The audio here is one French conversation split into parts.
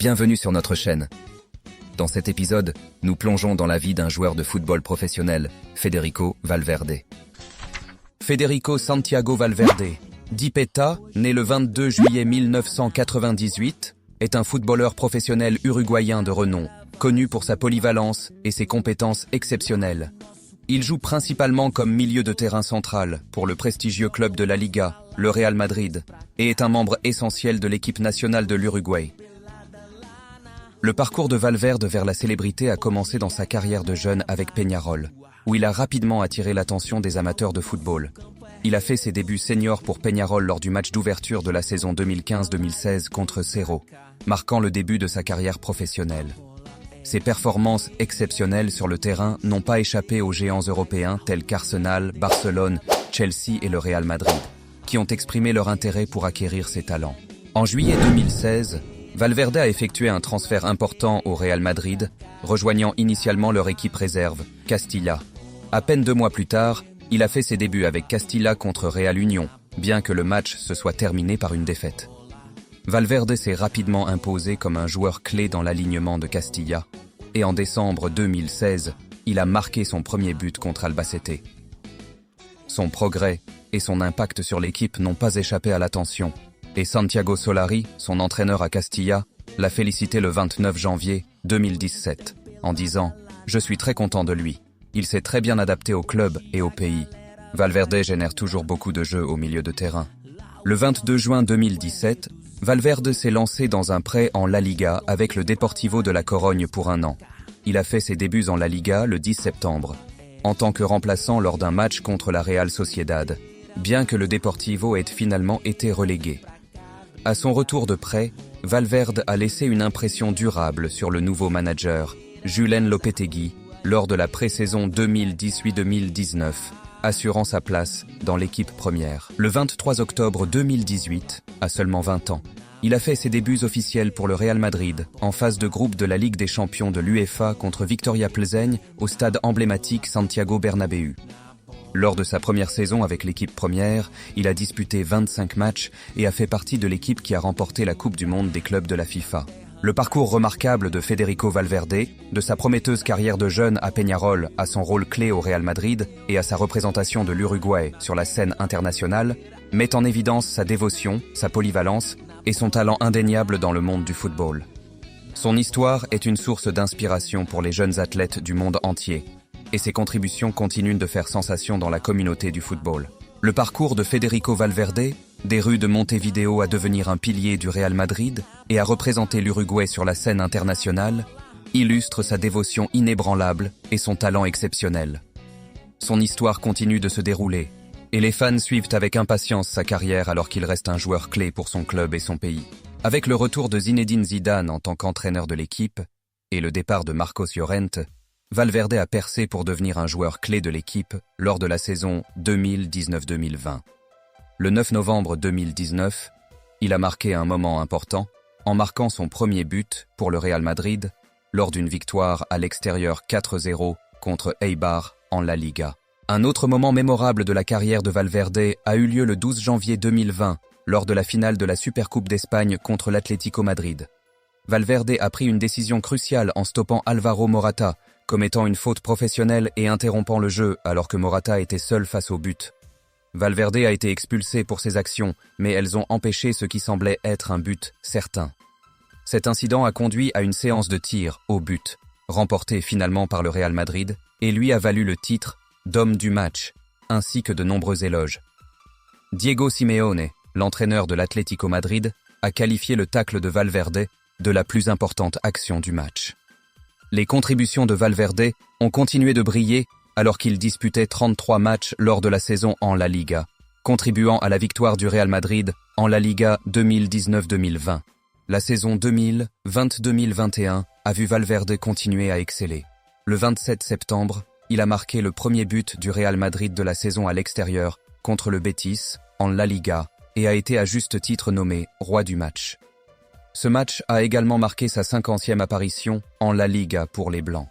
Bienvenue sur notre chaîne. Dans cet épisode, nous plongeons dans la vie d'un joueur de football professionnel, Federico Valverde. Federico Santiago Valverde, dit Peta, né le 22 juillet 1998, est un footballeur professionnel uruguayen de renom, connu pour sa polyvalence et ses compétences exceptionnelles. Il joue principalement comme milieu de terrain central pour le prestigieux club de la Liga, le Real Madrid, et est un membre essentiel de l'équipe nationale de l'Uruguay. Le parcours de Valverde vers la célébrité a commencé dans sa carrière de jeune avec Peñarol, où il a rapidement attiré l'attention des amateurs de football. Il a fait ses débuts seniors pour Peñarol lors du match d'ouverture de la saison 2015-2016 contre Cerro, marquant le début de sa carrière professionnelle. Ses performances exceptionnelles sur le terrain n'ont pas échappé aux géants européens tels qu'Arsenal, Barcelone, Chelsea et le Real Madrid, qui ont exprimé leur intérêt pour acquérir ses talents. En juillet 2016, Valverde a effectué un transfert important au Real Madrid, rejoignant initialement leur équipe réserve, Castilla. À peine 2 mois plus tard, il a fait ses débuts avec Castilla contre Real Union, bien que le match se soit terminé par une défaite. Valverde s'est rapidement imposé comme un joueur clé dans l'alignement de Castilla, et en décembre 2016, il a marqué son premier but contre Albacete. Son progrès et son impact sur l'équipe n'ont pas échappé à l'attention, et Santiago Solari, son entraîneur à Castilla, l'a félicité le 29 janvier 2017, en disant « Je suis très content de lui. Il s'est très bien adapté au club et au pays. Valverde génère toujours beaucoup de jeux au milieu de terrain. » Le 22 juin 2017, Valverde s'est lancé dans un prêt en La Liga avec le Deportivo de la Corogne pour 1 an. Il a fait ses débuts en La Liga le 10 septembre, en tant que remplaçant lors d'un match contre la Real Sociedad, bien que le Deportivo ait finalement été relégué. À son retour de prêt, Valverde a laissé une impression durable sur le nouveau manager, Julen Lopetegui, lors de la pré-saison 2018-2019, assurant sa place dans l'équipe première. Le 23 octobre 2018, à seulement 20 ans, il a fait ses débuts officiels pour le Real Madrid, en phase de groupe de la Ligue des Champions de l'UEFA contre Victoria Plzeň au stade emblématique Santiago Bernabéu. Lors de sa première saison avec l'équipe première, il a disputé 25 matchs et a fait partie de l'équipe qui a remporté la Coupe du Monde des clubs de la FIFA. Le parcours remarquable de Federico Valverde, de sa prometteuse carrière de jeune à Peñarol à son rôle clé au Real Madrid et à sa représentation de l'Uruguay sur la scène internationale, met en évidence sa dévotion, sa polyvalence et son talent indéniable dans le monde du football. Son histoire est une source d'inspiration pour les jeunes athlètes du monde entier, et ses contributions continuent de faire sensation dans la communauté du football. Le parcours de Federico Valverde, des rues de Montevideo à devenir un pilier du Real Madrid et à représenter l'Uruguay sur la scène internationale, illustre sa dévotion inébranlable et son talent exceptionnel. Son histoire continue de se dérouler, et les fans suivent avec impatience sa carrière alors qu'il reste un joueur clé pour son club et son pays. Avec le retour de Zinedine Zidane en tant qu'entraîneur de l'équipe et le départ de Marcos Llorente, Valverde a percé pour devenir un joueur clé de l'équipe lors de la saison 2019-2020. Le 9 novembre 2019, il a marqué un moment important en marquant son premier but pour le Real Madrid lors d'une victoire à l'extérieur 4-0 contre Eibar en La Liga. Un autre moment mémorable de la carrière de Valverde a eu lieu le 12 janvier 2020 lors de la finale de la Supercoupe d'Espagne contre l'Atlético Madrid. Valverde a pris une décision cruciale en stoppant Alvaro Morata, commettant une faute professionnelle et interrompant le jeu alors que Morata était seul face au but. Valverde a été expulsé pour ses actions, mais elles ont empêché ce qui semblait être un but certain. Cet incident a conduit à une séance de tirs au but, remportée finalement par le Real Madrid, et lui a valu le titre d'homme du match, ainsi que de nombreux éloges. Diego Simeone, l'entraîneur de l'Atlético Madrid, a qualifié le tacle de Valverde de la plus importante action du match. Les contributions de Valverde ont continué de briller alors qu'il disputait 33 matchs lors de la saison en La Liga, contribuant à la victoire du Real Madrid en La Liga 2019-2020. La saison 2020-2021 a vu Valverde continuer à exceller. Le 27 septembre, il a marqué le premier but du Real Madrid de la saison à l'extérieur contre le Betis en La Liga et a été à juste titre nommé roi du match. Ce match a également marqué sa 50e apparition en La Liga pour les Blancs.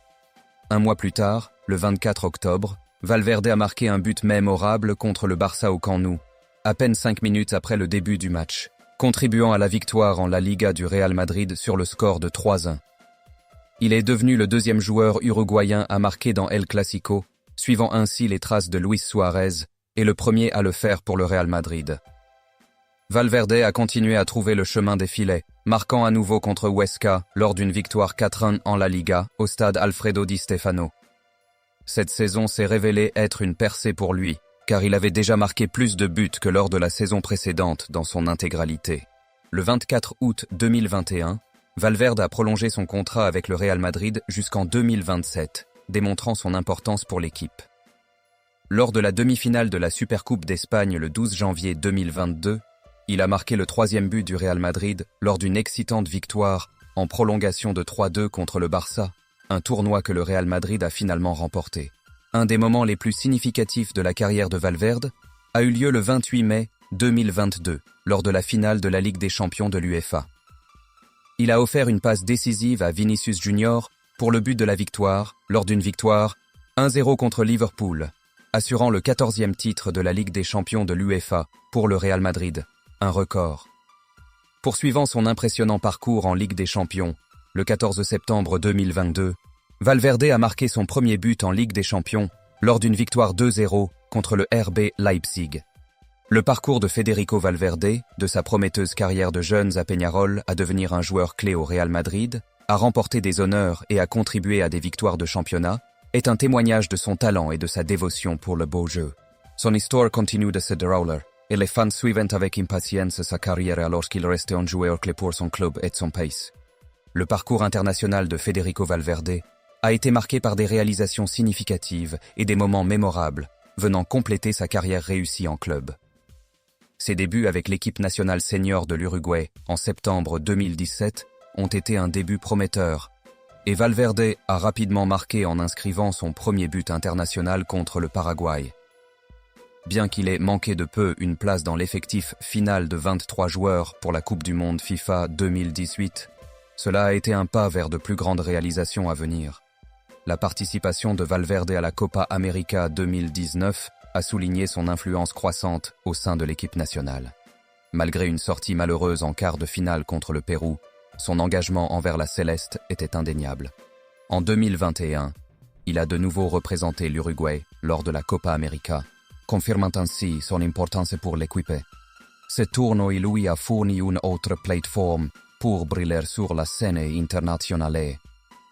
Un mois plus tard, le 24 octobre, Valverde a marqué un but mémorable contre le Barça au Camp Nou, à peine 5 minutes après le début du match. contribuant à la victoire en La Liga du Real Madrid sur le score de 3-1. Il est devenu le deuxième joueur uruguayen à marquer dans El Clasico, suivant ainsi les traces de Luis Suarez, et le premier à le faire pour le Real Madrid. Valverde a continué à trouver le chemin des filets, marquant à nouveau contre Huesca lors d'une victoire 4-1 en La Liga au stade Alfredo Di Stefano. Cette saison s'est révélée être une percée pour lui, car il avait déjà marqué plus de buts que lors de la saison précédente dans son intégralité. Le 24 août 2021, Valverde a prolongé son contrat avec le Real Madrid jusqu'en 2027, démontrant son importance pour l'équipe. Lors de la demi-finale de la Supercoupe d'Espagne le 12 janvier 2022, il a marqué le 3e but du Real Madrid lors d'une excitante victoire en prolongation de 3-2 contre le Barça, un tournoi que le Real Madrid a finalement remporté. Un des moments les plus significatifs de la carrière de Valverde a eu lieu le 28 mai 2022, lors de la finale de la Ligue des Champions de l'UEFA. Il a offert une passe décisive à Vinicius Junior pour le but de la victoire, lors d'une victoire 1-0 contre Liverpool, assurant le 14e titre de la Ligue des Champions de l'UEFA pour le Real Madrid, un record. Poursuivant son impressionnant parcours en Ligue des Champions, le 14 septembre 2022, Valverde a marqué son premier but en Ligue des Champions lors d'une victoire 2-0 contre le RB Leipzig. Le parcours de Federico Valverde, de sa prometteuse carrière de jeunes à Peñarol à devenir un joueur clé au Real Madrid, à remporter des honneurs et à contribuer à des victoires de championnat, est un témoignage de son talent et de sa dévotion pour le beau jeu. Son histoire continue de se dérouler, et les fans suivent avec impatience sa carrière alors qu'il restait un joueur clé pour son club et son pays. Le parcours international de Federico Valverde a été marqué par des réalisations significatives et des moments mémorables, venant compléter sa carrière réussie en club. Ses débuts avec l'équipe nationale senior de l'Uruguay en septembre 2017 ont été un début prometteur, et Valverde a rapidement marqué en inscrivant son premier but international contre le Paraguay. Bien qu'il ait manqué de peu une place dans l'effectif final de 23 joueurs pour la Coupe du Monde FIFA 2018, cela a été un pas vers de plus grandes réalisations à venir. La participation de Valverde à la Copa América 2019 a souligné son influence croissante au sein de l'équipe nationale. Malgré une sortie malheureuse en quart de finale contre le Pérou, son engagement envers la Céleste était indéniable. En 2021, il a de nouveau représenté l'Uruguay lors de la Copa América, confirmant ainsi son importance pour l'équipe. Ce tournoi lui a fourni une autre plateforme pour briller sur la scène internationale.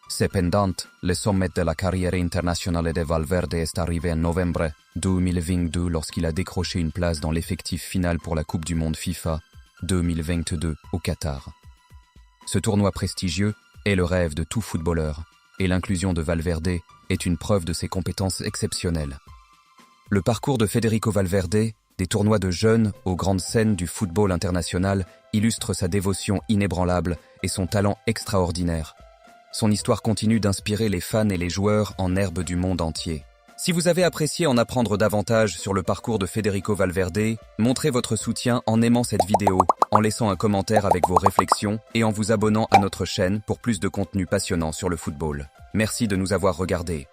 Cependant, le sommet de la carrière internationale de Valverde est arrivé en novembre 2022 lorsqu'il a décroché une place dans l'effectif final pour la Coupe du Monde FIFA 2022 au Qatar. Ce tournoi prestigieux est le rêve de tout footballeur, et l'inclusion de Valverde est une preuve de ses compétences exceptionnelles. Le parcours de Federico Valverde, des tournois de jeunes aux grandes scènes du football international, illustre sa dévotion inébranlable et son talent extraordinaire. Son histoire continue d'inspirer les fans et les joueurs en herbe du monde entier. Si vous avez apprécié en apprendre davantage sur le parcours de Federico Valverde, montrez votre soutien en aimant cette vidéo, en laissant un commentaire avec vos réflexions et en vous abonnant à notre chaîne pour plus de contenu passionnant sur le football. Merci de nous avoir regardés.